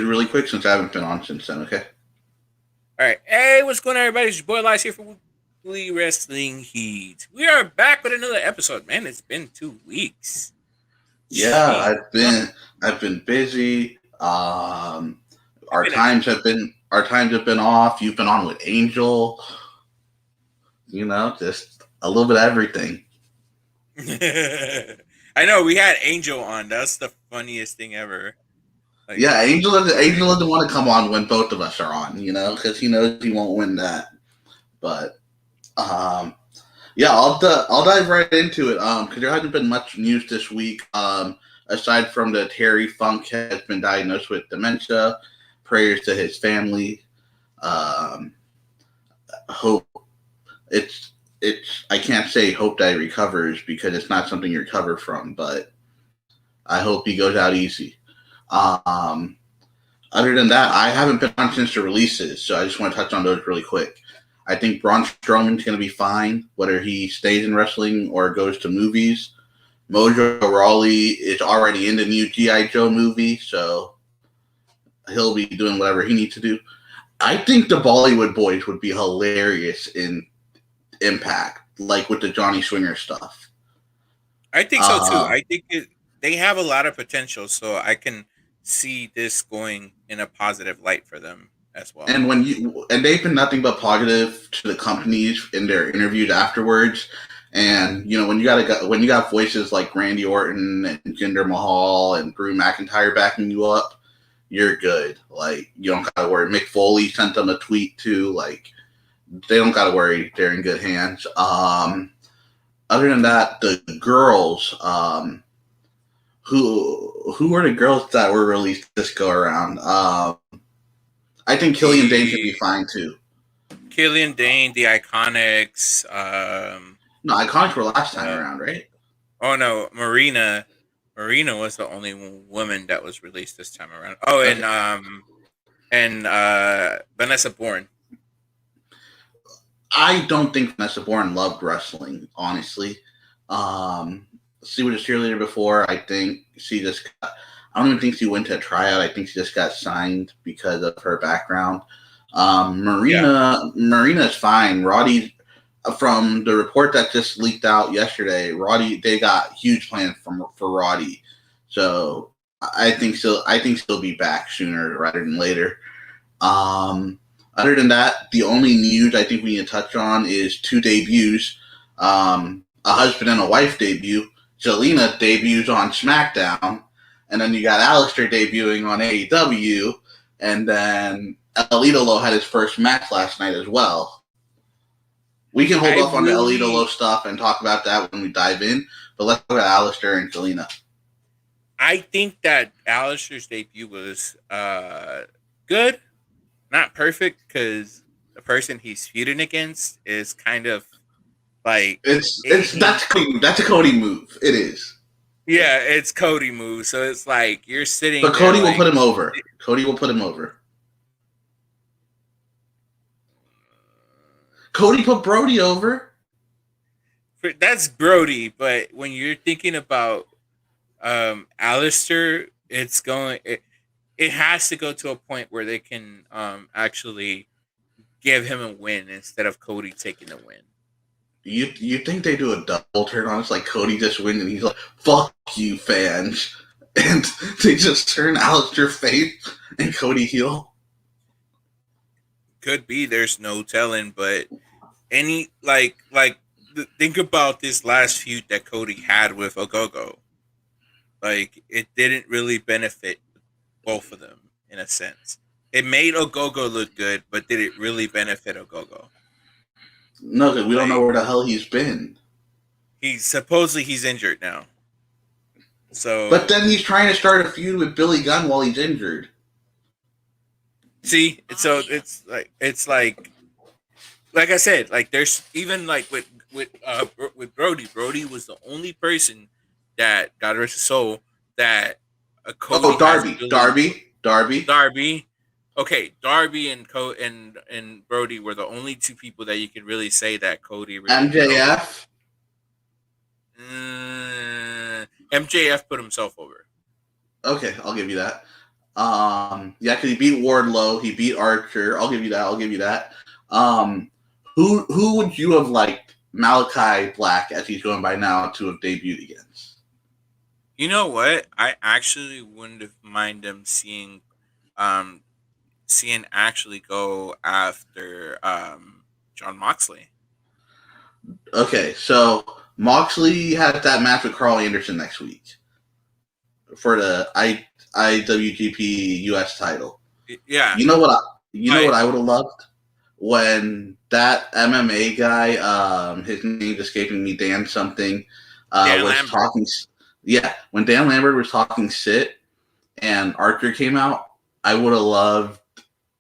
really quick since I haven't been on since then. Okay. All right. Hey, what's going on, everybody? It's your boy Elias here for Weekly Wrestling Heat. We are back with another episode. Man, it's been 2 weeks. Yeah, Jeez. I've been busy. You've Our been everywhere. times have been off. You've been on with Angel. Just a little bit of everything. I know we had Angel on. That's the funniest thing ever. Like, Yeah, Angel Angel. doesn't want to come on when both of us are on. Because he knows he won't win that. But um, yeah, I'll dive right into it. Because there hasn't been much news this week. Aside from the Terry Funk has been diagnosed with dementia. Prayers to his family. Um, hope it's I can't say hope that he recovers because it's not something you recover from, but I hope he goes out easy. Um, Other than that, I haven't been on since the releases, so I just want to touch on those really quick. I think Braun Strowman's going to be fine, whether he stays in wrestling or goes to movies. Mojo Rawley is already in the new G.I. Joe movie, so he'll be doing whatever he needs to do. I think the Bollywood Boys would be hilarious in Impact, like with the Johnny Swinger stuff. I think so too. Uh, I think they have a lot of potential, so I can see this going in a positive light for them as well. and they've been nothing but positive to the companies in their interviews afterwards. And when you got voices like Randy Orton and Jinder Mahal and Drew McIntyre backing you up, you're good. Like you don't gotta worry. Mick Foley sent them a tweet too. Like they don't gotta worry. They're in good hands. Other than that, the girls, who were the girls that were released this go around? I think Killian Dane can be The fine too. Killian Dane, the Iconics, No, Iconics were last time uh, around, right? oh no, Marina. Marina was the only woman that was released this time around. Oh, Okay. and Vanessa Bourne. I don't think Vanessa Bourne loved wrestling, honestly. Um, she was a cheerleader before. I think she just I don't even think she went to a tryout. I think she just got signed because of her background. Yeah, Marina's fine. Roddy, from the report that just leaked out yesterday, Roddy, they got huge plans for Roddy. So I think she'll be back sooner rather than later. Um, Other than that, the only news I think we need to touch on is two debuts. A husband and a wife debut. Jelena debuts on SmackDown, and then you got Alistair debuting on AEW, and then El Idolo had his first match last night as well. We can hold I off on the El Idolo really, stuff and talk about that when we dive in, but let's talk about Alistair and Jelena. I think that Alistair's debut was good, not perfect, because the person he's feuding against is kind of like It's he. that's a Cody move. It is. Yeah, it's Cody move, so it's like you're sitting But there Cody will like put him over. Cody will put him over. Cody put Brody over. that's Brody, but when you're thinking about Alistair, it has to go to a point where they can actually give him a win instead of Cody taking the win. You think they do a double turn on us like Cody just wins and he's like, "Fuck you, fans," and they just turn Alistair face and Cody heel. Could be, there's no telling, but any think about this last feud that Cody had with Ogogo. Like it didn't really benefit both of them in a sense. It made Ogogo look good, but did it really benefit Ogogo? No, because we don't know Like where the hell he's been. he's injured now. But So then he's trying to start a feud with Billy Gunn while he's injured. see, it's like I said, like there's even like with Brody. Brody was the only person that God rest his soul that Cody Oh, has Darby, ability to Darby, Darby. Darby. Okay, Darby and Brody were the only two people that you could really say that Cody really put over. MJF. MJF put himself over. Okay, I'll give you that. Yeah, because he beat Wardlow, he beat Archer. I'll give you that. I'll give you that. Um, who would you have liked Malachi Black, as he's going by now, to have debuted against? You know what? I actually wouldn't have mind them um, seeing actually go after John Moxley. Okay, so Moxley has that match with Carl Anderson next week for the IWGP US title. Yeah, You know what? You know but what I would have loved when that MMA guy, his name's escaping me, Dan something, Dan was Lambert. talking. Yeah, when Dan Lambert was talking sit and Archer came out, I would have loved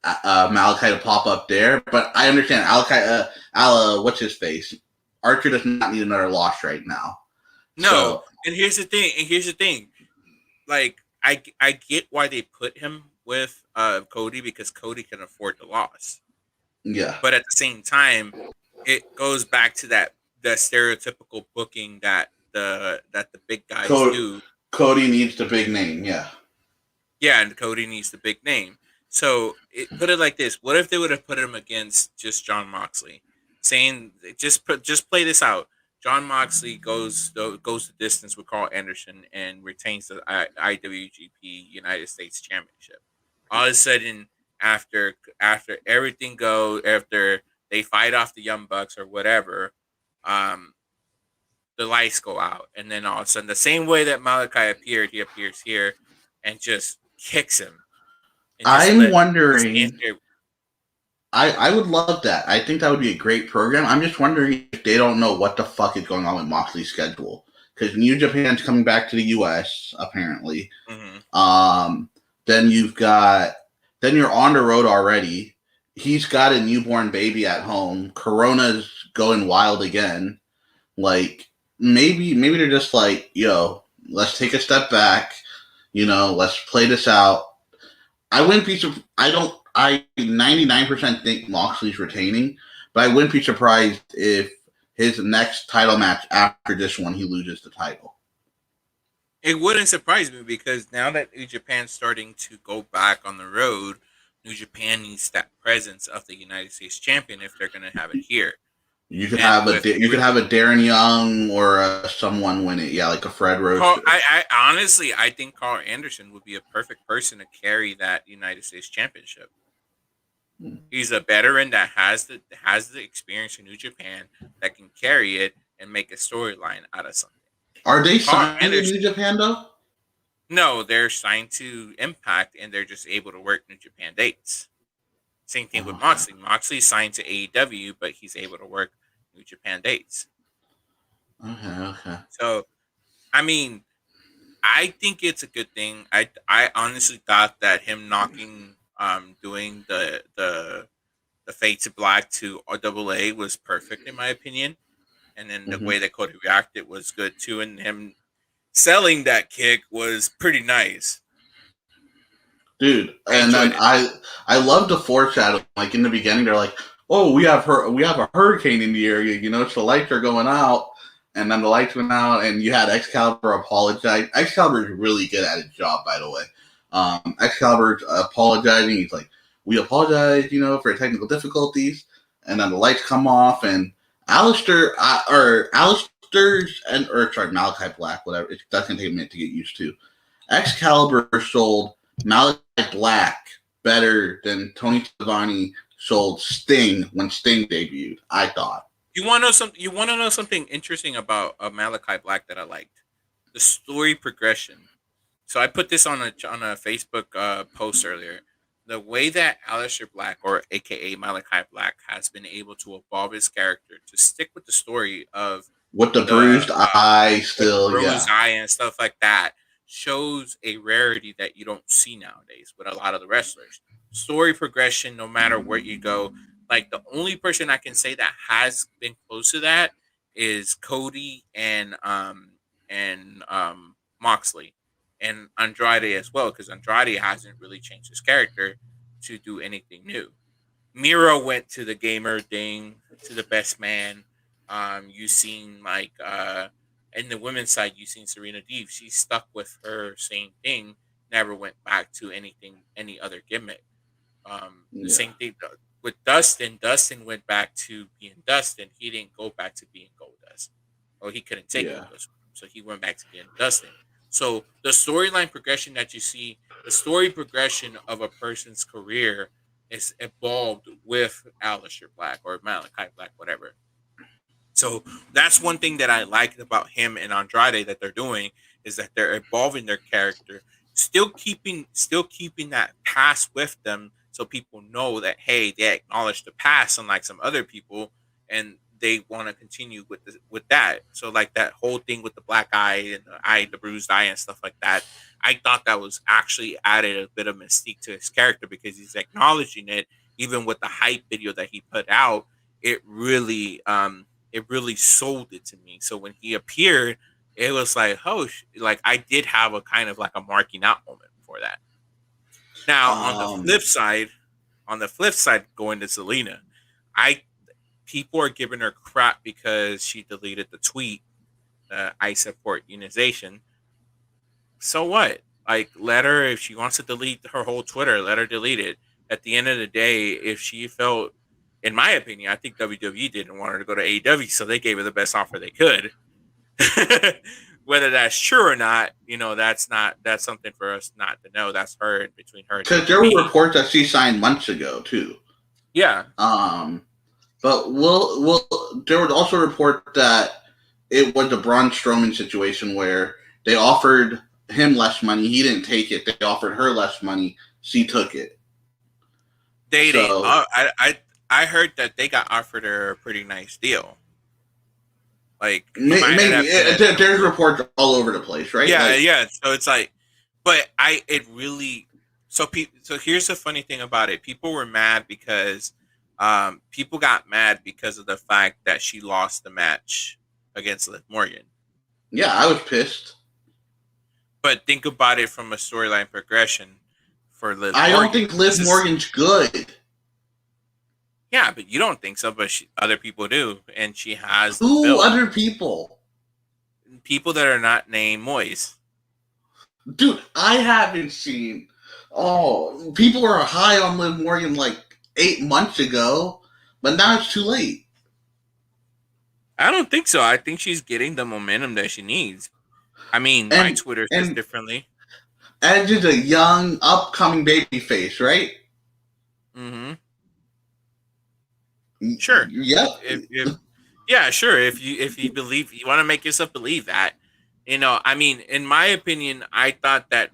Malachi to pop up there. But I understand what's his face? Archer does not need another loss right now. No, So and here's the thing. And here's the thing. Like I get why they put him with Cody because Cody can afford the loss. yeah, But at the same time, it goes back to the stereotypical booking that the big guys Co- do. Cody needs the big name. Yeah, Yeah, and Cody needs the big name. So put it like this: what if they would have put him against just John Moxley, saying just play this out? John Moxley goes the distance with Carl Anderson and retains the IWGP United States Championship. All of a sudden, after everything after they fight off the Young Bucks or whatever, um, the lights go out, and then all of a sudden, the same way that Malachi appeared, he appears here and just kicks him and I'm just wondering. answer. I would love that. I think that would be a great program. I'm just wondering if they don't know what the fuck is going on with Moxley's schedule because New Japan's coming back to the U.S. apparently. Mm-hmm. Um, then then you're on the road already. He's got a newborn baby at home. Corona's going wild again. Like maybe they're just like, yo, let's take a step back. Let's play this out. I wouldn't be. I don't. I 99% think Moxley's retaining, but I wouldn't be surprised if his next title match after this one he loses the title. It wouldn't surprise me because now that New Japan's starting to go back on the road, New Japan needs that presence of the United States champion if they're going to have it here. And with You could every have a Darren Young or someone win it. Yeah, like a Fred Rose. I honestly I think Carl Anderson would be a perfect person to carry that United States championship. He's a veteran that has the experience in New Japan that can carry it and make a storyline out of something. Are they Carl signed in Anderson, New Japan though? no, they're signed to Impact and they're just able to work New Japan dates. Same thing with Okay. Moxley. Moxley's signed to AEW, but he's able to work New Japan dates. Okay. Okay. So, I mean, I think it's a good thing. I honestly thought that him doing the fade to black to RAA was perfect in my opinion. And then the Mm-hmm. way that Cody reacted was good too, and him selling that kick was pretty nice. Dude. I And enjoyed then it. I love the foreshadow. Like in the beginning, they're like, "Oh, we have a hurricane in the area. So the lights are going out." And then the lights went out, and you had Excalibur apologize. Excalibur is really good at his job, by the way. Excalibur apologizing. He's like, "We apologize, for technical difficulties." And then the lights come off, and Alistair's or sorry, Malachi Black, whatever. That's gonna take a minute to get used to. Excalibur sold Malachi Black better than Tony Schiavone sold Sting when Sting debuted. I thought. You want to know something? You want to know something interesting about Malachi Black that I liked? The story progression. So I put this on a Facebook post earlier. The way that Aleister Black, or AKA Malachi Black, has been able to evolve his character to stick with the story of With the the bruised eye, with the still, yeah. bruised eye and stuff like that shows a rarity that you don't see nowadays with a lot of the wrestlers. Story progression, no matter where you go. Like the only person I can say that has been close to that is Cody and Moxley and Andrade as well, because Andrade hasn't really changed his character to do anything new. Miro went to the gamer thing, to the best man. You seen in the women's side, you seen Serena Deeb. She's stuck with her same thing, never went back to any other gimmick. The Yeah. same thing with Dustin. Dustin went back to being Dustin. He didn't go back to being Goldust. Or he couldn't take Yeah. Goldust, so he went back to being Dustin. So the storyline progression that you see, the story progression of a person's career is evolved with Aleister Black or Malachi Black, whatever. So that's one thing that I liked about him and Andrade that they're doing is that they're evolving their character, still keeping that past with them, so people know that hey, they acknowledge the past, unlike some other people, and they want to continue with that. So like that whole thing with the black eye and the bruised eye and stuff like that, I thought that was actually added a bit of mystique to his character because he's acknowledging it, even with the hype video that he put out. It really it really sold it to me. So when he appeared, it was like, oh, like I did have a kind of like a marking out moment for that. Now Um. on the flip side, going to Selena, I people are giving her crap because she deleted the tweet. I support unionization. So what? Like, let her if she wants to delete her whole Twitter, let her delete it. At the end of the day, if she felt, in my opinion, I think WWE didn't want her to go to AEW, so they gave her the best offer they could. Whether that's true or not, that's something for us not to know. That's her between her and Because there were WWE. reports that she signed months ago too. Yeah, Um. But there was also a report that it was a Braun Strowman situation where they offered him less money. He didn't take it. They offered her less money. She took it. dating. So I heard that they got offered her a pretty nice deal. Like he might maybe have been there's reports all over the place, right? yeah, Like, yeah. So it's like, but it really. So here's the funny thing about it. People were mad because, people got mad because of the fact that she lost the match against Liv Morgan. yeah, I was pissed. But think about it from a storyline progression for Liv I don't Morgan. think Liv This is Morgan's good. yeah, but you don't think so, but other people do, and she has the Who build. other people? People that are not named Moise. Dude, I haven't seen. Oh, people were high on Liv Morgan like 8 months ago, but now it's too late. I don't think so. I think she's getting the momentum that she needs. I mean, my And Twitter says and differently. Edge is a young, upcoming baby face, right? Mm-hmm. Sure. Yep. If yeah, sure. If you believe you want to make yourself believe that, I mean, in my opinion, I thought that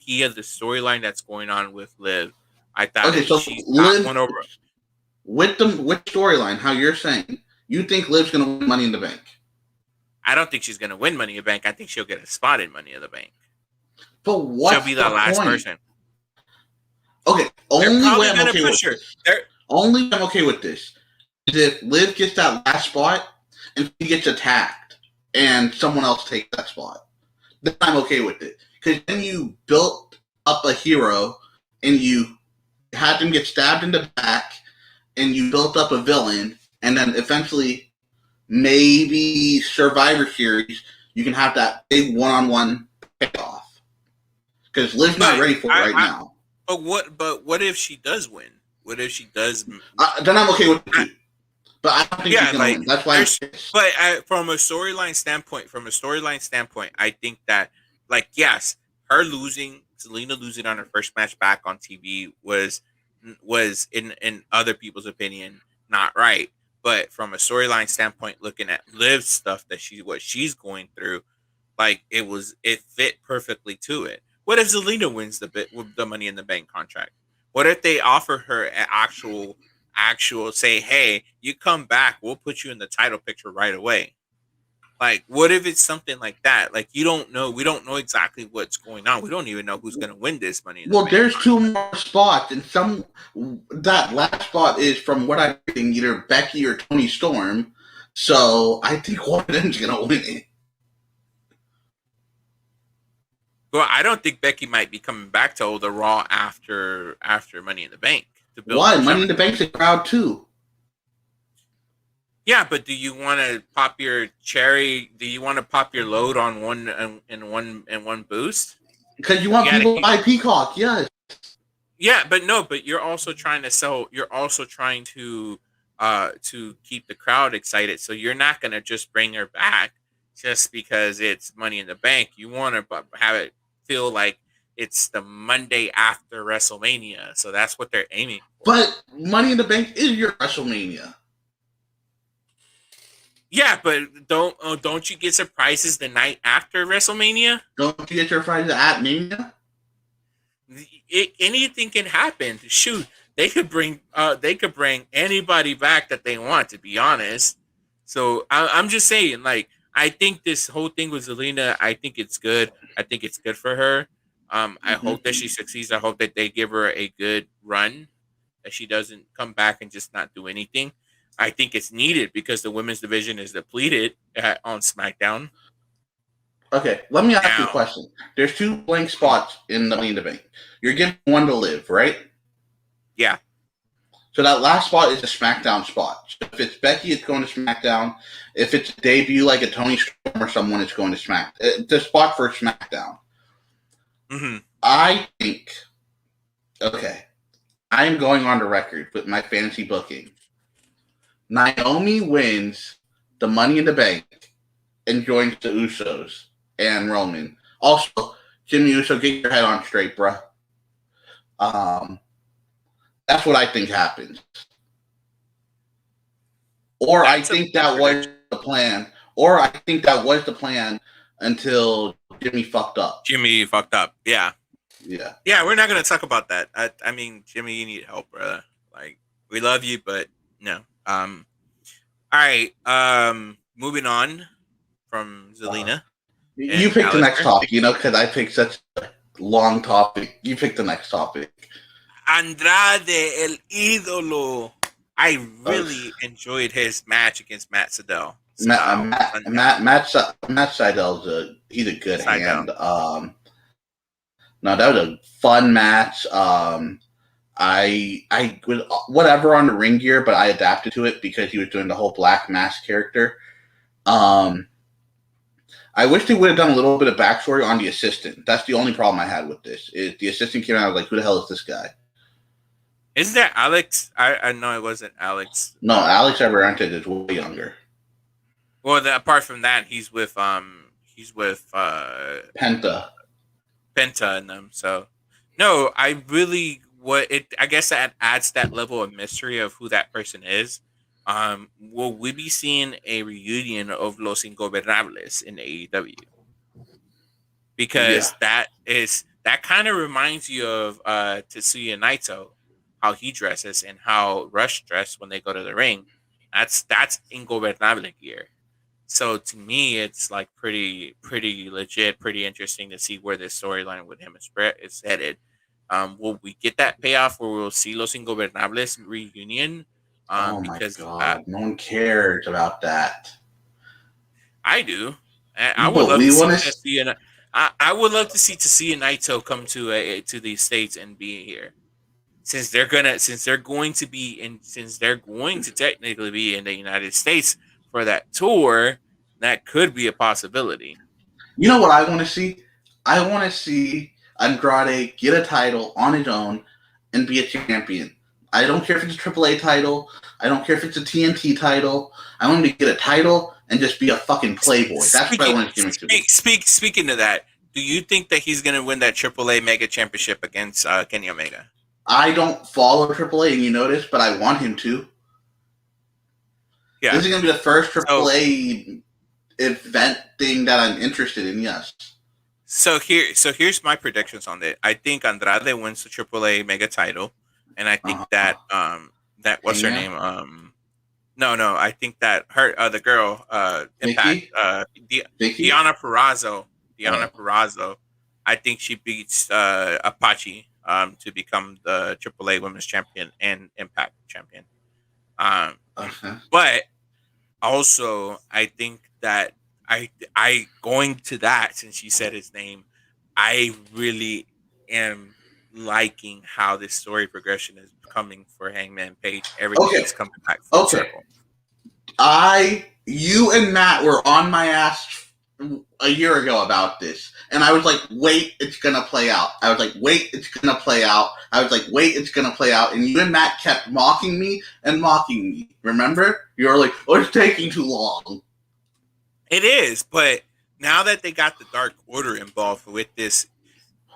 Pia, the storyline that's going on with Liv, I thought Okay, so she's got Liv one over. with storyline, how you're saying, you think Liv's gonna win Money in the Bank? I don't think she's gonna win Money in the Bank. I think she'll get a spot in Money in the Bank. But She'll what's be the the last point? person. Okay, They're only way probably I'm gonna okay with push her. this. They're Only way I'm okay with this is if Liv gets that last spot and she gets attacked and someone else takes that spot. Then I'm okay with it. Because then you built up a hero and you had them get stabbed in the back and you built up a villain and then eventually maybe Survivor Series you can have that big one-on-one payoff. Because Liv's not but ready for it right I now. but what if she does win? What if she does? Then I'm okay with it too. But I don't think she's Yeah, gonna like win. That's why I'm pissed. but from a storyline standpoint, I think that like yes, Selena losing on her first match back on TV was in other people's opinion not right. But from a storyline standpoint, looking at Liv's stuff that what she's going through, like it fit perfectly to it. What if Zelina wins the bit with the Money in the Bank contract? What if they offer her an actual say, hey, you come back, we'll put you in the title picture right away. Like, what if it's something like that? Like, you don't know. We don't know exactly what's going on. We don't even know who's going to win this Money in the Well, Bank there's two contract. more spots, and that last spot is from what I'm reading, either Becky or Tony Storm. So I think one of them's gonna win it. Well, I don't think Becky might be coming back to the Raw after Money in the Bank to build Why? her Money in the shine. Bank's a crowd too. Yeah, but do you want to pop your cherry? Do you want to pop your load on one in one boost? Because you want people to buy Peacock, yes. Yeah, but you're also trying to sell. You're also trying to keep the crowd excited. So you're not gonna just bring her back just because it's Money in the Bank. You want to have it feel like it's the Monday after WrestleMania. So that's what they're aiming for. But Money in the Bank is your WrestleMania. Yeah, but don't you get surprises the night after WrestleMania? Don't you get your surprises at Mania? Anything can happen. Shoot, they could bring anybody back that they want. To be honest, so I'm just saying, like, I think this whole thing with Zelina, I think it's good. I think it's good for her. I hope that she succeeds. I hope that they give her a good run, that she doesn't come back and just not do anything. I think it's needed because the women's division is depleted on SmackDown. Okay, let me ask you a question. There's 2 blank spots in the Money in the Bank. You're giving one to Liv, right? Yeah. So that last spot is a SmackDown spot. So if it's Becky, it's going to SmackDown. If it's a debut like a Toni Storm or someone, it's going to SmackDown. It's a spot for SmackDown. Mm-hmm. I think, okay, I am going on the record with my fantasy booking. Naomi wins the Money in the Bank and joins the Usos and Roman. Also, Jimmy Uso, get your head on straight, bruh. That's what I think happens. Or I think that was the plan. Or I think that was the plan until Jimmy fucked up. Jimmy fucked up. Yeah. Yeah. Yeah, we're not going to talk about that. I mean, Jimmy, you need help, brother. Like, we love you, but no. All right. Moving on from Zelina. You pick the next topic, because I picked such a long topic. You pick the next topic. Andrade, el ídolo. I really enjoyed his match against Matt Sydal. Matt Sydal's he's a good hand. No, that was a fun match. I was whatever on the ring gear, but I adapted to it because he was doing the whole Black Mask character. I wish they would have done a little bit of backstory on the assistant. That's the only problem I had with this. The assistant came out, I was like, who the hell is this guy? Isn't that Alex? I know it wasn't Alex. No, Alex ever entered is way younger. Well, apart from that, he's with Penta and them. So no, I guess that adds that level of mystery of who that person is. Will we be seeing a reunion of Los Ingobernables in AEW? Because that kind of reminds you of Tetsuya Naito, how he dresses and how Rush dress when they go to the ring. That's Ingobernable gear. So to me, it's like pretty legit, pretty interesting to see where this storyline with him is headed. Will we get that payoff where we'll see Los Ingobernables reunion? Oh my god, no one cares about that. I do. I would love to see I would love to see Tetsuya Naito come to the States and be here. Since they're going to technically be in the United States for that tour, that could be a possibility. You know what I want to see? I want to see Andrade get a title on his own and be a champion. I don't care if it's a AAA title. I don't care if it's a TNT title. I want him to get a title and just be a fucking playboy. That's what I want his gimmick to be. Speaking to that, do you think that he's going to win that AAA Mega Championship against Kenny Omega? I don't follow AAA, and you know this, but I want him to. Yeah. This is going to be the first AAA event thing that I'm interested in, yes. So here's my predictions on it. I think Andrade wins the AAA Mega title, and I think that what's her name? No, I think that the girl Impact Deonna Purrazzo. Purrazzo. I think she beats Apache to become the AAA Women's Champion and Impact Champion. But also, I think that I going to that, since you said his name, I really am liking how this story progression is coming for Hangman Page. Everything is coming back full circle. You and Matt were on my ass a year ago about this, and I was like, wait, it's gonna play out. I was like, wait, it's gonna play out. I was like, wait, it's gonna play out. And you and Matt kept mocking me and mocking me. Remember? You were like, oh, it's taking too long. It is, but now that they got the Dark Order involved with this.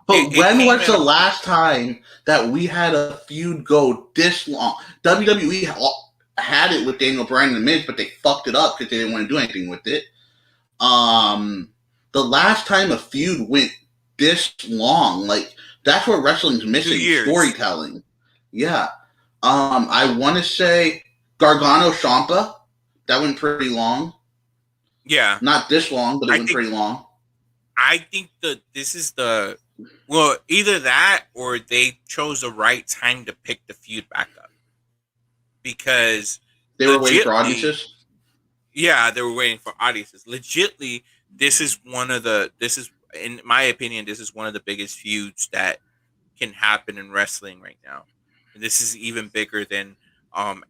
But when was the last time that we had a feud go this long? WWE had it with Daniel Bryan and The Miz, but they fucked it up because they didn't want to do anything with it. The last time a feud went this long, like, that's what wrestling's missing, storytelling. Yeah. I want to say Gargano Ciampa. That went pretty long. Yeah. Not this long, but it went pretty long. I think this is well, either that or they chose the right time to pick the feud back up. Because they were waiting for audiences? Yeah, they were waiting for audiences. Legitly, this is, in my opinion, this is one of the biggest feuds that can happen in wrestling right now. And this is even bigger than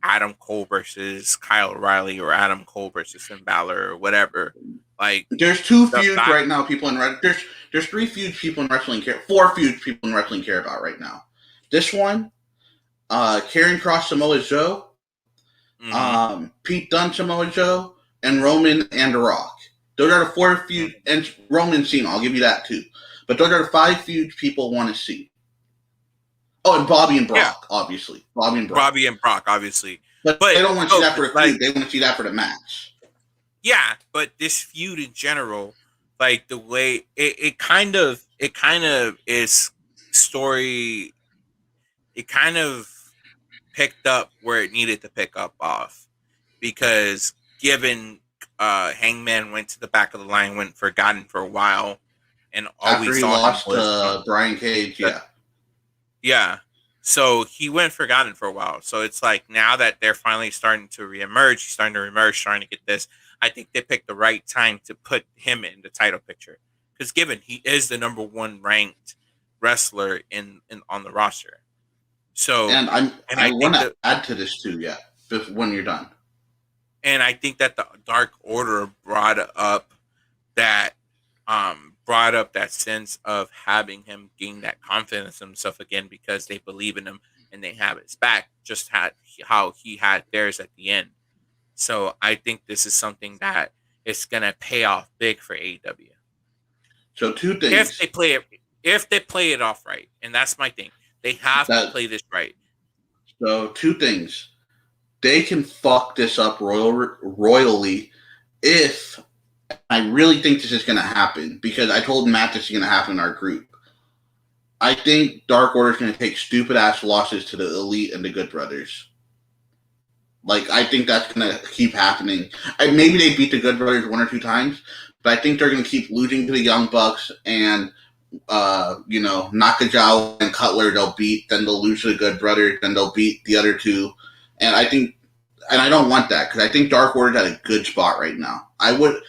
Adam Cole versus Kyle O'Reilly or Adam Cole versus Finn Balor or whatever. Like, there's two feuds right now. People in there's 3 feuds people in wrestling 4 feuds people in wrestling care about right now. This one, Karrion Kross Samoa Joe, Pete Dunne Samoa Joe, and Roman and The Rock. Those are the 4 feuds, and Roman Cena. I'll give you that too. But those are the 5 feuds people want to see. Oh, and Bobby and Brock, obviously. Bobby and Brock, obviously. But they don't want to see that for the feud. They want to see that for the match. Yeah, but this feud in general, like the way it kind of is story. It kind of picked up where it needed to pick up off, because given Hangman went to the back of the line, went forgotten for a while, and all after we he saw lost to Brian Cage, yeah. So he went forgotten for a while. So it's like, now that they're finally starting to reemerge, trying to get this. I think they picked the right time to put him in the title picture, because given he is the number 1 ranked wrestler in on the roster. So, and I want to add to this too, when you're done. And I think that the Dark Order brought up that sense of having him gain that confidence in himself again, because they believe in him and they have his back, just how he had theirs at the end. So I think this is something that is going to pay off big for AEW. So 2 things. If they play it off right, and that's my thing. They have to play this right. So 2 things. They can fuck this up royally if, I really think this is going to happen, because I told Matt this is going to happen in our group. I think Dark Order is going to take stupid-ass losses to the Elite and the Good Brothers. Like, I think that's going to keep happening. Maybe they beat the Good Brothers 1 or 2 times, but I think they're going to keep losing to the Young Bucks and, Nakajawa and Cutler they'll beat, then they'll lose to the Good Brothers, then they'll beat the other 2. And I don't want that, because I think Dark Order's at a good spot right now. I would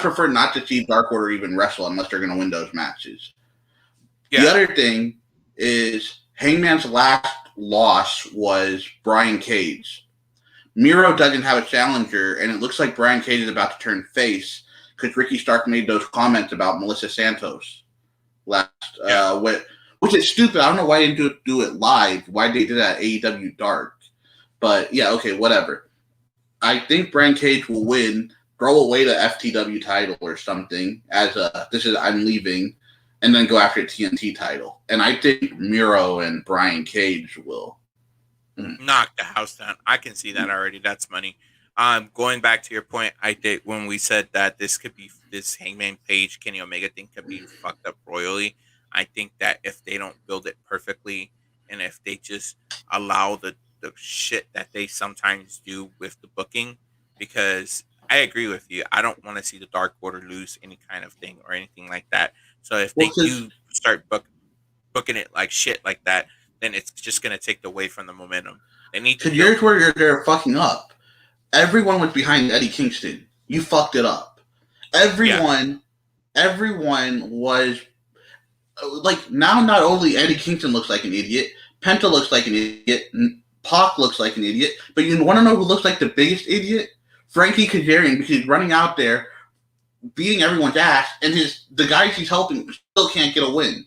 prefer not to see Dark Order even wrestle unless they're going to win those matches. Yeah. The other thing is Hangman's last loss was Brian Cage. Miro doesn't have a challenger, and it looks like Brian Cage is about to turn face because Ricky Stark made those comments about Melissa Santos last, which is stupid. I don't know why they didn't do it live. Why they did that at AEW Dark. But, yeah, okay, whatever. I think Brian Cage will win, throw away the FTW title or something as I'm leaving, and then go after the TNT title. And I think Miro and Brian Cage will knock the house down. I can see that already. That's money. Going back to your point, I did when we said that this Hangman Page Kenny Omega thing could be fucked up royally. I think that if they don't build it perfectly, and if they just allow the shit that they sometimes do with the booking, because I agree with you. I don't want to see the Dark Order lose any kind of thing or anything like that. So if they do start booking it like shit like that, then it's just going to take away from the momentum. They need to. Here's where they're fucking up. Everyone was behind Eddie Kingston. You fucked it up. Everyone was like, now not only Eddie Kingston looks like an idiot, Penta looks like an idiot, Pac looks like an idiot, but you want to know who looks like the biggest idiot? Frankie Kazarian, because he's running out there beating everyone's ass, and the guys he's helping still can't get a win.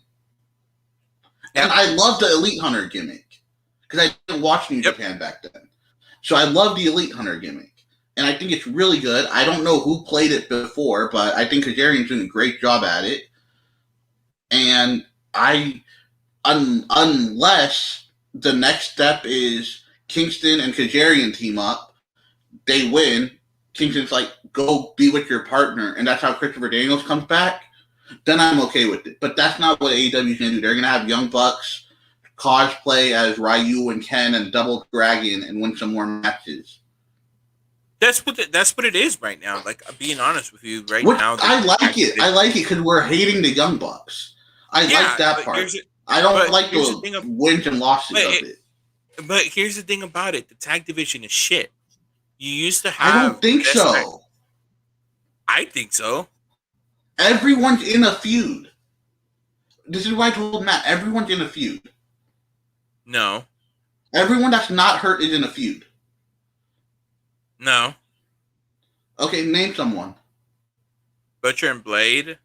Yep. And I love the Elite Hunter gimmick because I didn't watch New Japan back then, so I love the Elite Hunter gimmick, and I think it's really good. I don't know who played it before, but I think Kazarian's doing a great job at it, and unless the next step is Kingston and Kazarian team up, they win. Kingston's like, go be with your partner, and that's how Christopher Daniels comes back, then I'm okay with it. But that's not what AEW's going to do. They're going to have Young Bucks cosplay as Ryu and Ken and Double Dragon and win some more matches. That's what it is right now. Like, I'm being honest with you right now. I like it. I like it because we're hating the Young Bucks. I like that part. I don't like the wins and losses of it. But here's the thing about it. The tag division is shit. You used to have... I don't think so. I think so. Everyone's in a feud. This is why I told Matt, everyone's in a feud. No. Everyone that's not hurt is in a feud. No. Okay, name someone. Butcher and Blade.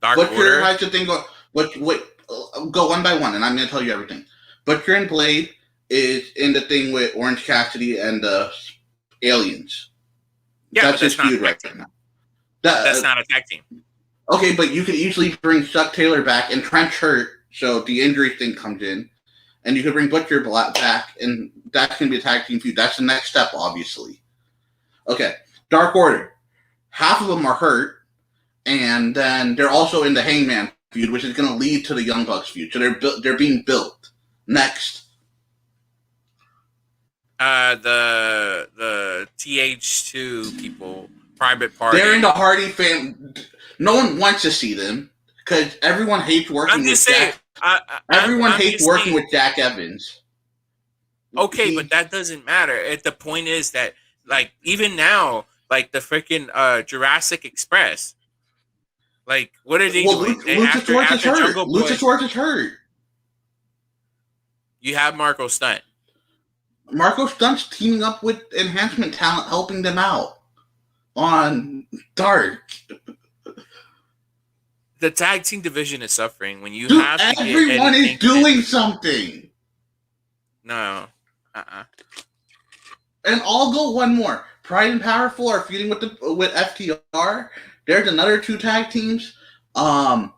Dark Butcher Order. has to think... go one by one, and I'm going to tell you everything. Butcher and Blade is in the thing with Orange Cassidy and the Aliens. Yeah, that's his feud right now. That's not a tag team. Okay, but you could easily bring Chuck Taylor back and Trench hurt, so the injury thing comes in. And you could bring Butcher back, and that's going to be a tag team feud. That's the next step, obviously. Okay, Dark Order. Half of them are hurt, and then they're also in the Hangman feud, which is going to lead to the Young Bucks feud. So they're being built. Next. The TH2 people, Private Party. They're in the Hardy fan. No one wants to see them because everyone hates working with Jack. Everyone hates working with Jack Evans. Okay, but that doesn't matter. The point is that, like, even now, like the freaking Jurassic Express, like, what are they doing? Luchasaurus is hurt. Luchasaurus is hurt. You have Marco Stunt. Marco Stunt's teaming up with enhancement talent, helping them out on Dark. The tag team division is suffering when you Dude, have to everyone is doing something. No. And I'll go one more. Pride and Powerful are feuding with FTR. There's another 2 tag teams. The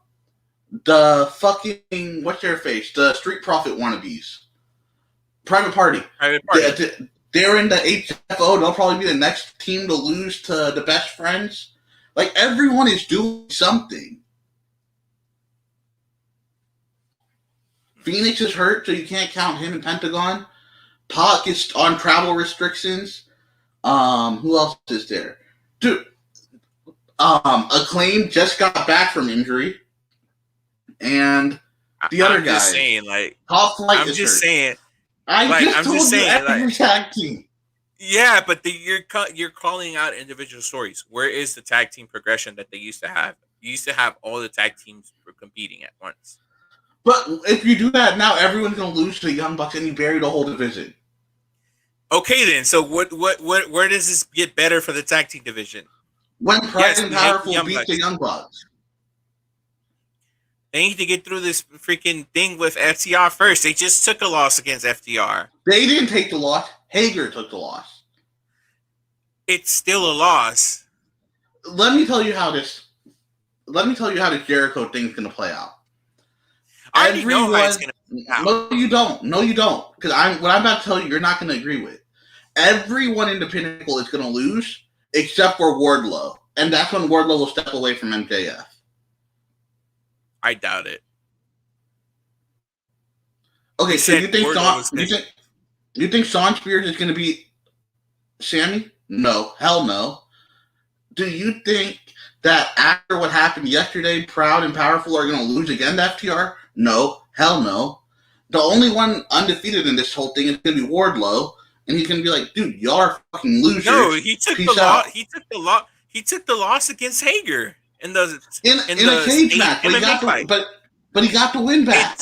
fucking what's their face? The Street Profit wannabes. Private Party. They're in the HFO. They'll probably be the next team to lose to the Best Friends. Like, everyone is doing something. Phoenix is hurt, so you can't count him in Pentagon. Pac is on travel restrictions. Who else is there? Dude, Acclaim just got back from injury. And the other guy. Just saying, like, Top Flight I'm is just hurt. saying. I'm just saying, every tag team. Yeah, but you're calling out individual stories. Where is the tag team progression that they used to have? You used to have all the tag teams competing at once. But if you do that now, everyone's going to lose to the Young Bucks, and you bury the whole division. Okay, then. So where does this get better for the tag team division? When Pride and Powerful beat the Young Bucks. They need to get through this freaking thing with FTR first. They just took a loss against FTR. They didn't take the loss. Hager took the loss. It's still a loss. Let me tell you how this Jericho thing's going to play out. I already know how it's going to play out. No, you don't. Because what I'm about to tell you, you're not going to agree with. Everyone in the Pinnacle is going to lose except for Wardlow. And that's when Wardlow will step away from MJF. I doubt it. Okay, so you think Shawn Spears is going to beat Sammy? No, hell no. Do you think that after what happened yesterday, Proud and Powerful are going to lose again to FTR? No, hell no. The only one undefeated in this whole thing is going to be Wardlow, and he's going to be like, "Dude, y'all are fucking losers." No, he took the loss. He took the loss against Hager in a cage match, but he got the win back.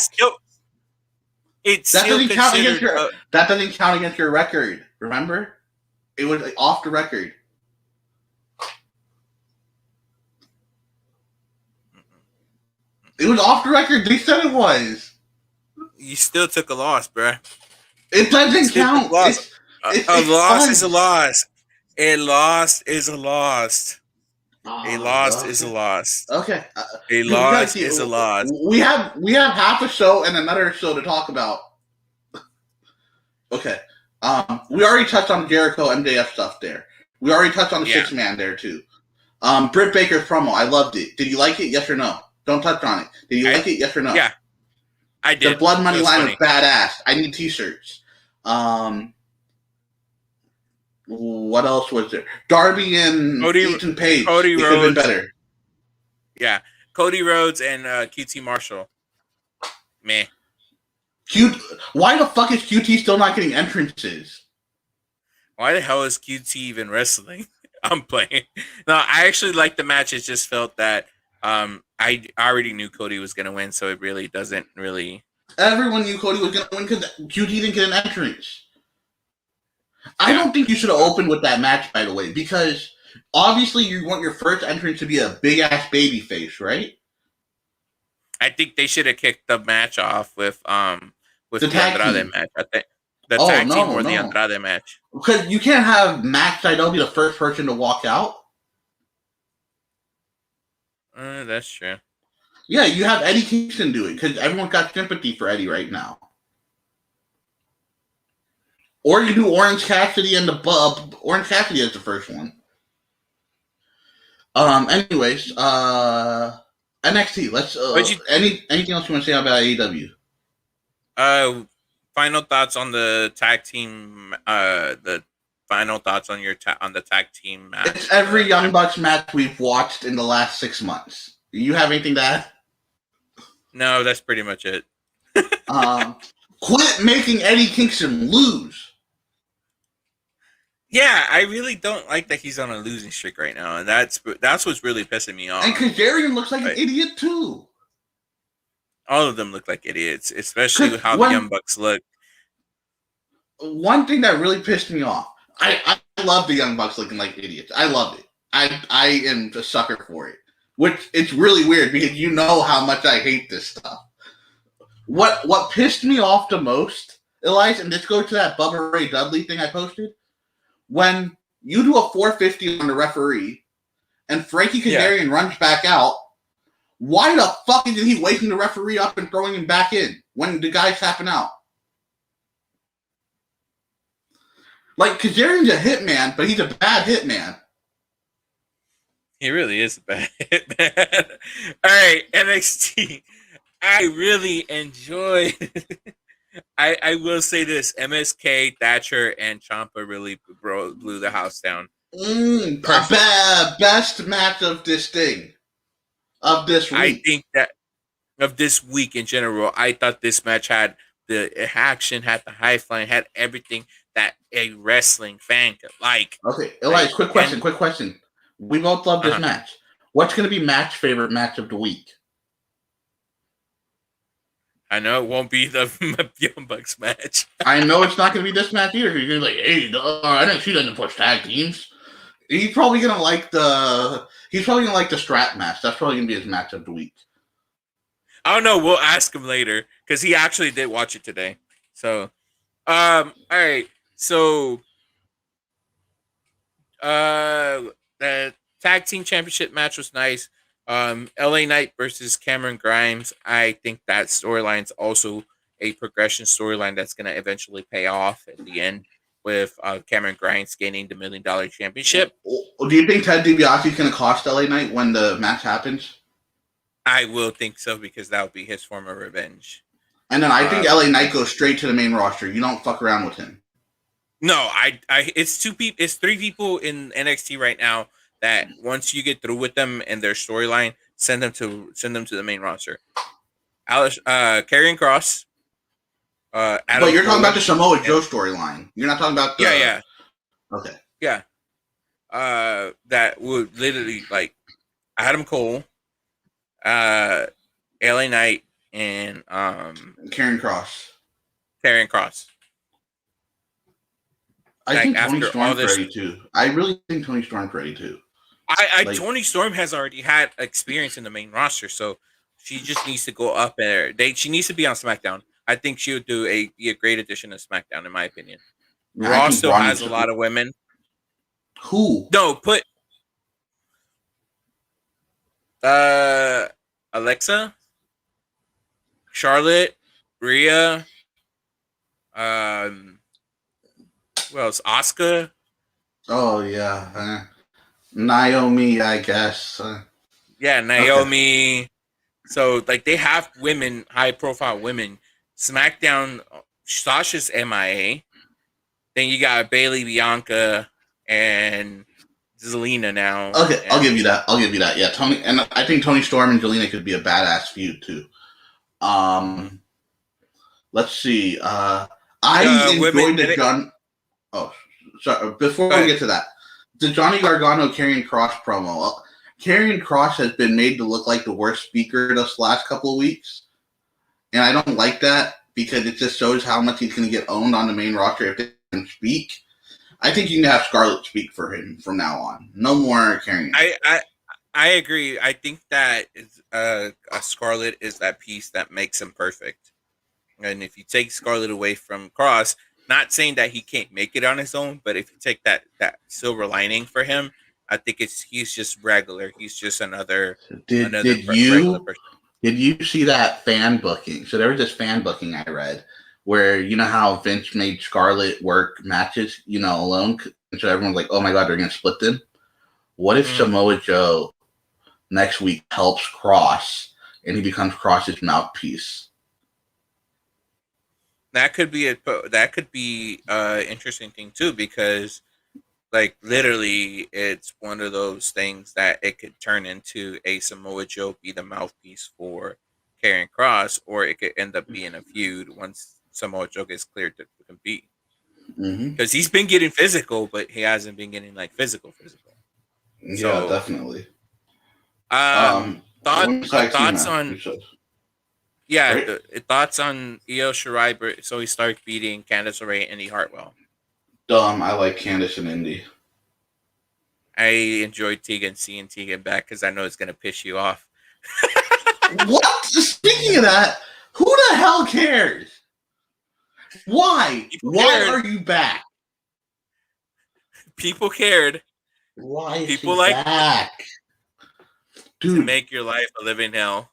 That doesn't count against your record. Remember, it was off the record. It was off the record. They said it was. You still took a loss, bruh. It doesn't Still took a count. loss. A It's loss is a fudge. loss. A loss is a loss. A loss Oh, is a okay. loss. Okay. A We gotta loss keep. is a loss. We have half a show and another show to talk about. Okay. We already touched on Jericho MJF stuff there. We already touched on the Yeah. 6-man there too. Britt Baker's promo, I loved it. Did you like it? Yes or no? Don't touch on it. Did you like it? Yes or no? Yeah, I did. The Blood Money line funny. was badass. I need T-shirts. What else was there? Darby and Ethan Page. Cody It could have been Rhodes. better. Yeah, Cody Rhodes and QT Marshall. Meh. Why the fuck is QT still not getting entrances? Why the hell is QT even wrestling? I'm playing. No, I actually liked the match. It just felt that I already knew Cody was gonna win, so it really doesn't really. Everyone knew Cody was going to win because QT didn't get an entrance. I don't think you should have opened with that match, by the way, because obviously you want your first entrance to be a big ass baby face, right? I think they should have kicked the match off with The the tag Andrade team. match. I think the tag team or the Andrade match. Because you can't have Max Sydal be the first person to walk out. That's true. Yeah, you have Eddie Kingston do it because everyone's got sympathy for Eddie right now. Or you do Orange Cassidy and Orange Cassidy as the first one. Anyways, NXT. Let's. Anything else you want to say about AEW? Final thoughts on the tag team. The final thoughts on on the tag team match. It's every Young Bucks match we've watched in the last 6 months. Do you have anything to add? No, that's pretty much it. Quit making Eddie Kingston lose. Yeah, I really don't like that he's on a losing streak right now, and that's what's really pissing me off. And Kazarian looks like an idiot too. All of them look like idiots, especially how the Young Bucks look. One thing that really pissed me off, I love the Young Bucks looking like idiots. I love it. I am a sucker for it. Which it's really weird because you know how much I hate this stuff. What pissed me off the most, Elias, and this goes to that Bubba Ray Dudley thing I posted. When you do a 450 on the referee and Frankie Kazarian runs back out, why the fuck is he waking the referee up and throwing him back in when the guy's tapping out? Like, Kazarian's a hitman, but he's a bad hitman. He really is a bad hitman. All right, NXT. I really enjoyed. I will say this: MSK, Thatcher, and Ciampa really blew the house down. Best match of this thing, of this week. I think that of this week in general, I thought this match had the action, had the high flying, had everything that a wrestling fan could like. Okay, Elias, quick question. We both love this match. What's going to be Matt's favorite match of the week? I know it won't be the Young Bucks match. I know it's not going to be this match either. You're going to be like, hey, NXT doesn't push tag teams. He's probably going to like the strap match. That's probably going to be his match of the week. I don't know. We'll ask him later because he actually did watch it today. So, all right. So, the tag team championship match was nice. LA Knight versus Cameron Grimes. I think that storyline's also a progression storyline that's going to eventually pay off at the end with Cameron Grimes gaining the $1 million championship. Do you think Ted DiBiase is going to cost LA Knight when the match happens? I will think so because that would be his form of revenge. And then I think LA Knight goes straight to the main roster. You don't fuck around with him. No, it's it's 3 people in NXT right now that once you get through with them and their storyline, send them to the main roster. Karrion Kross. But you're talking about the Samoa Joe storyline. You're not talking about the... Yeah. Okay. Yeah. That would literally like Adam Cole, LA Knight, and Karrion Kross. I think Tony Storm's ready too. I really think Tony Storm's ready too. Tony Storm has already had experience in the main roster, so She just needs to go up there. She needs to be on SmackDown. I think she would be a great addition to SmackDown, in my opinion. I Raw think still Raw has needs a to. lot of women. Who? No, put Alexa, Charlotte, Rhea, um, who else? Asuka. Oh yeah, Naomi, I guess. Yeah, Okay. Naomi. So like they have women, high profile women. SmackDown, Sasha's MIA. Then you got Bailey, Bianca, and Zelina now. Okay, I'll And give you that. I'll give you that. Yeah, Tony, and I think Tony Storm and Jelena could be a badass feud too. mhm. Let's see. I Women enjoyed did the it. John. Oh, sorry. Before we But get to that, the Johnny Gargano Karrion Cross promo. Karrion Cross has been made to look like the worst speaker this last couple of weeks, and I don't like that because it just shows how much he's going to get owned on the main roster if they can speak. I think you can have Scarlett speak for him from now on. No more Karrion. I agree. I think that a Scarlet is that piece that makes him perfect. And if you take Scarlet away from Cross, not saying that he can't make it on his own, but if you take that silver lining for him, I think he's just regular. He's just another Did regular you person. did you see that fan booking? So there was this fan booking I read where you know how Vince made Scarlett work matches, alone, and so everyone's like, "Oh my god, they're gonna split them." What if Mm. Samoa Joe next week helps Cross and he becomes Cross's mouthpiece? That could be interesting thing too, because like literally it's one of those things that it could turn into a Samoa Joe be the mouthpiece for Karrion Cross, or it could end up being a feud once Samoa Joe gets cleared to compete. Mm-hmm. Because he's been getting physical, but he hasn't been getting like physical. Yeah, So, definitely. Women's tag team thoughts match. on You said yeah, right? thoughts on Io Shirai, so he starts beating Candice LeRae and Indy Hartwell. Dumb. I like Candice and Indy. I enjoyed Tegan seeing Tegan back because I know it's gonna piss you off. What? Speaking of that, who the hell cares? Why? People Why cared. are you back? People cared. Why is People she like back? to Dude, make your life a living hell.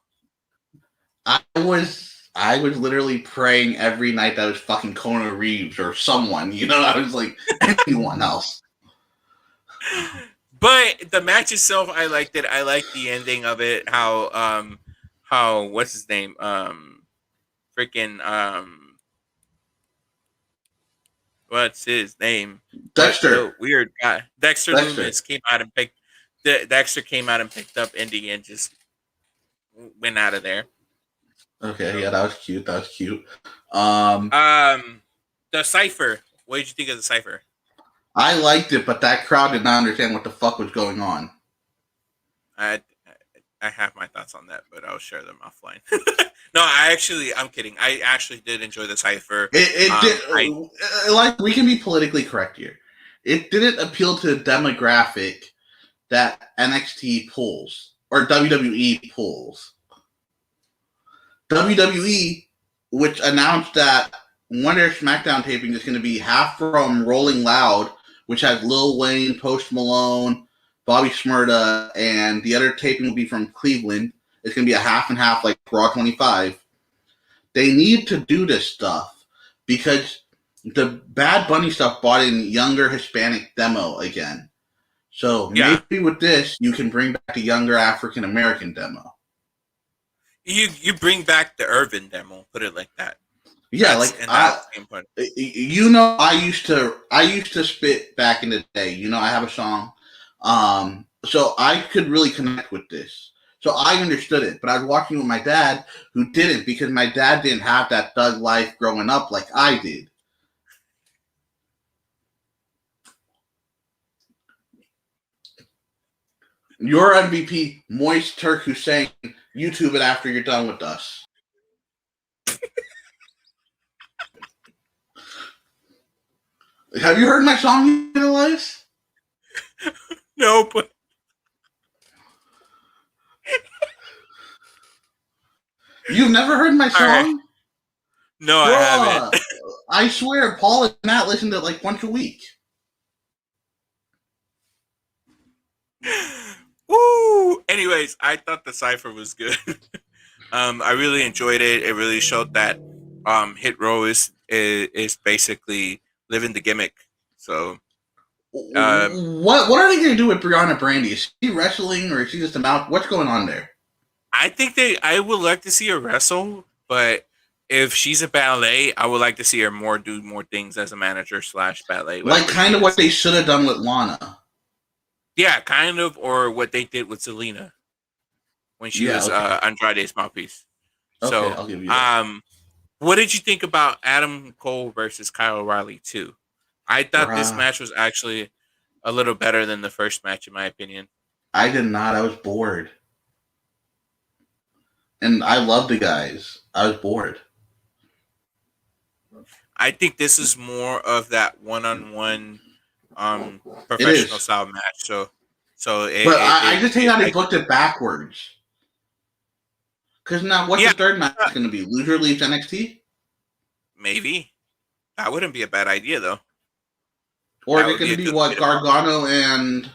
I was literally praying every night that was fucking Kona Reeves or someone, I was like anyone else. But the match itself, I liked it. I liked the ending of it. How what's his name? Freaking what's his name? What Dexter. the weird guy? Dexter Dexter. Loomis came out and Dexter came out and picked up Indy and just went out of there. Okay, So, yeah, that was cute. That was cute. The cipher. What did you think of the cipher? I liked it, but that crowd did not understand what the fuck was going on. I I have my thoughts on that, but I'll share them offline. No, I'm kidding. I actually did enjoy the cipher. It I did, like, we can be politically correct here. It didn't appeal to the demographic that NXT pulls or WWE pulls. WWE, which announced that one of their SmackDown taping is going to be half from Rolling Loud, which has Lil Wayne, Post Malone, Bobby Shmurda, and the other taping will be from Cleveland. It's going to be a half and half, like Raw 25. They need to do this stuff because the Bad Bunny stuff brought in younger Hispanic demo again. So yeah. maybe with this, you can bring back the younger African American demo. You bring back the urban demo, put it like that. Yeah, That's the important. I used to spit back in the day. I have a song, so I could really connect with this. So I understood it, but I was watching with my dad, who didn't, because my dad didn't have that thug life growing up like I did. Your MVP, Moist Turk Hussein, YouTube it after you're done with us. Have you heard my song, Elias? No, but You've never heard my All right. song? No, I haven't. Bruh, I swear, Paul and Matt listen to it like once a week. Woo! Anyways, I thought the cipher was good. I really enjoyed it. It really showed that Hit Row is basically living the gimmick. So What are they going to do with Brianna Brandy? Is she wrestling or is she just a mouth? What's going on there? I would like to see her wrestle, but if she's a ballet, I would like to see her do more things as a manager / ballet. Like kind of what they should have done with Lana. Yeah, kind of, or what they did with Selena when she was Andrade's mouthpiece. Okay, So, I'll give you that. What did you think about Adam Cole versus Kyle O'Reilly 2? I thought this match was actually a little better than the first match, in my opinion. I did not. I was bored. And I love the guys. I was bored. I think this is more of that one-on-one professional style match. I just hate how they booked it backwards. Because now, what's the third match going to be? Loser leaves NXT? Maybe. That wouldn't be a bad idea, though. Or is it going to be what Gargano and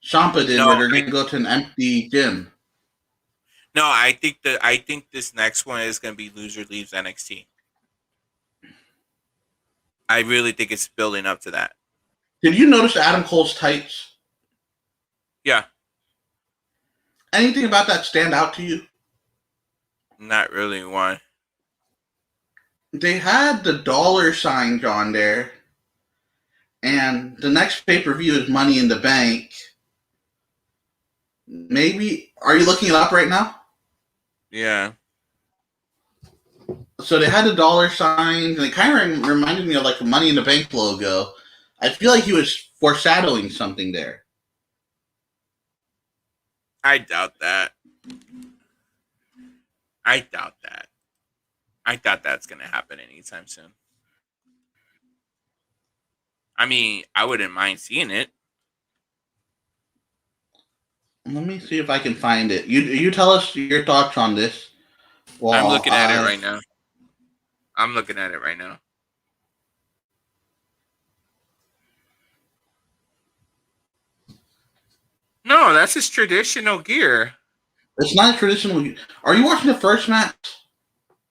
Ciampa did, where they're going to go to an empty gym? No, I think this next one is going to be loser leaves NXT. I really think it's building up to that. Did you notice Adam Cole's tights? Yeah. Anything about that stand out to you? Not really. Why? They had the dollar signs on there, and the next pay-per-view is Money in the Bank. Maybe, are you looking it up right now? Yeah. So they had the dollar signs, and it kind of reminded me of like the Money in the Bank logo. I feel like he was foreshadowing something there. I doubt that. I doubt that's going to happen anytime soon. I mean, I wouldn't mind seeing it. Let me see if I can find it. You tell us your thoughts on this. Well, I'm looking at it right now. No, that's his traditional gear. It's not traditional. Are you watching the first match?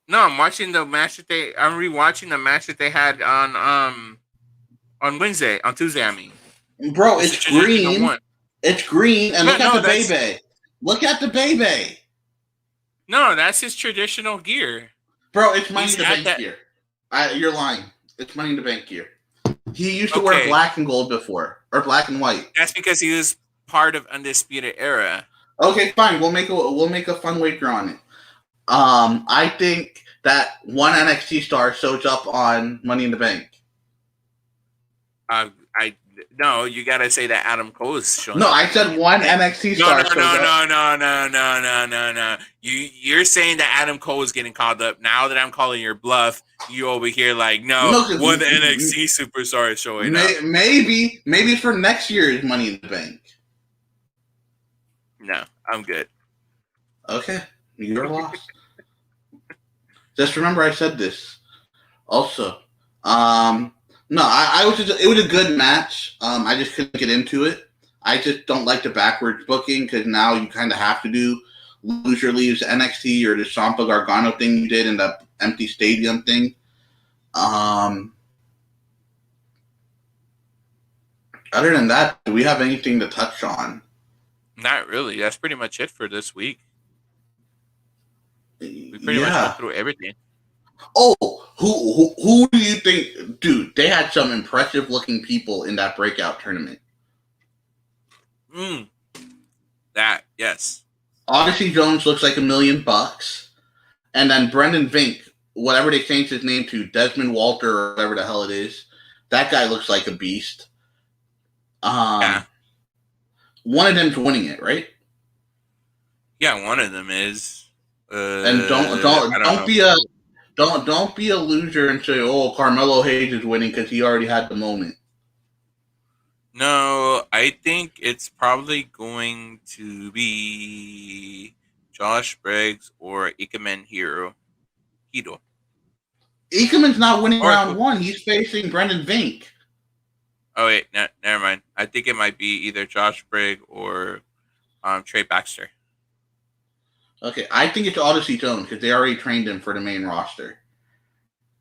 No, I'm watching the match I'm rewatching the match that they had on Tuesday. I mean, bro, it's green. It's green, and look at the baby. Look at the baby. No, that's his traditional gear. Bro, it's Money in the Bank gear. You're lying. It's Money in the Bank gear. He used to wear black and gold before, or black and white. That's because he was part of Undisputed Era. Okay, fine. We'll make a fun wager on it. I think that one NXT star shows up on Money in the Bank. No, you gotta say that Adam Cole is showing. No, I said one NXT star. No. You're saying that Adam Cole is getting called up. Now that I'm calling your bluff, you over here like one NXT superstar is showing up. Maybe for next year's Money in the Bank. No, I'm good. Okay, you're lost. Just remember I said this. Also, no, it was a good match. I just couldn't get into it. I just don't like the backwards booking because now you kind of have to do loser leaves NXT or the Ciampa Gargano thing you did in the empty stadium thing. Other than that, do we have anything to touch on? Not really. That's pretty much it for this week. We pretty much went through everything. Oh, who do you think, dude? They had some impressive looking people in that breakout tournament. Yes. Odyssey Jones looks like $1 million, and then Brendan Vink, whatever they changed his name to, Desmond Walter or whatever the hell it is, that guy looks like a beast. One of them's winning it, right? Yeah, one of them is. And don't be a loser and say, "Oh, Carmelo Hayes is winning" because he already had the moment. No, I think it's probably going to be Josh Briggs or Ikemen Hiro. Ikemen's not winning Or round one. He's facing Brendan Vink. oh wait, never mind. I think it might be either Josh Briggs or Trey Baxter. Okay, I think it's Odyssey Jones because they already trained him for the main roster.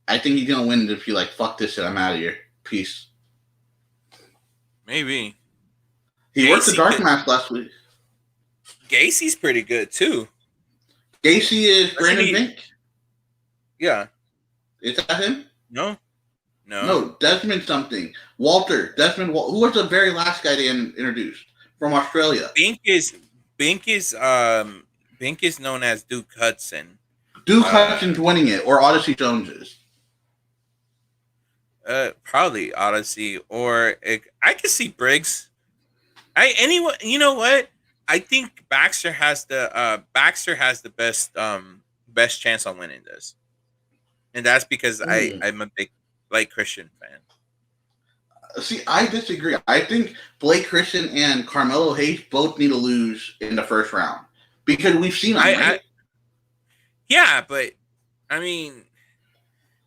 I think he's gonna win if you like fuck this shit. I'm out of here. Peace. Maybe He worked the dark match last week. Gacy's pretty good too. Gacy is Brandon Vink. Yeah. Is that him? No. Desmond something. Walter. Desmond. Who was the very last guy they introduced from Australia? Bink is known as Duke Hudson. Duke Hudson's winning it, or Odyssey Jones is. Probably Odyssey, or I could see Briggs. You know what? I think Baxter has the best chance on winning this, and that's because I'm a big Blake Christian fan. See, I disagree. I think Blake Christian and Carmelo Hayes both need to lose in the first round because we've seen them. Right? Yeah, but I mean,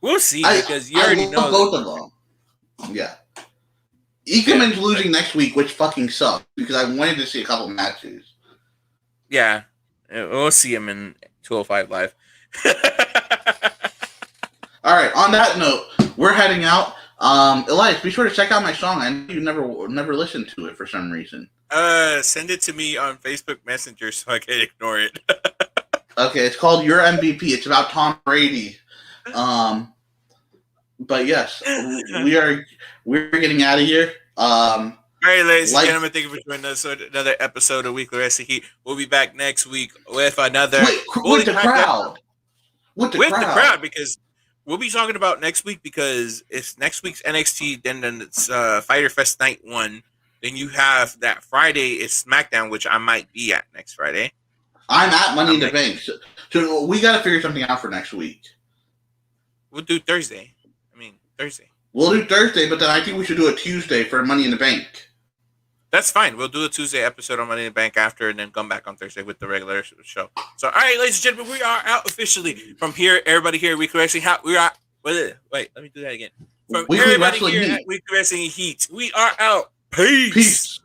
we'll see because you already know both of them. Yeah. Ikemen's losing next week, which fucking sucks because I wanted to see a couple matches. Yeah, we'll see him in 205 Live. All right. On that note, we're heading out. Elias, be sure to check out my song. I know you never listened to it for some reason. Send it to me on Facebook Messenger so I can ignore it. Okay, it's called Your MVP. It's about Tom Brady. But yes, we're getting out of here. All right, ladies and gentlemen, thank you for joining us on another episode of Weekly Wrestling Heat. We'll be back next week with another with the crowd. With the crowd, because we'll be talking about next week because it's next week's NXT, then it's Fyter Fest Night 1. Then you have that Friday is SmackDown, which I might be at next Friday. I'm at Money in the Bank. So we got to figure something out for next week. We'll do Thursday. We'll do Thursday, but then I think we should do a Tuesday for Money in the Bank. That's fine. We'll do a Tuesday episode on Money in the Bank after, and then come back on Thursday with the regular show. So, all right, ladies and gentlemen, we are out officially from here. Everybody here at Weekly Wrestling Heat. We are. Wait, let me do that again. From Weekly everybody Wrestling here Heat. at Weekly Wrestling Heat, we are out. Peace.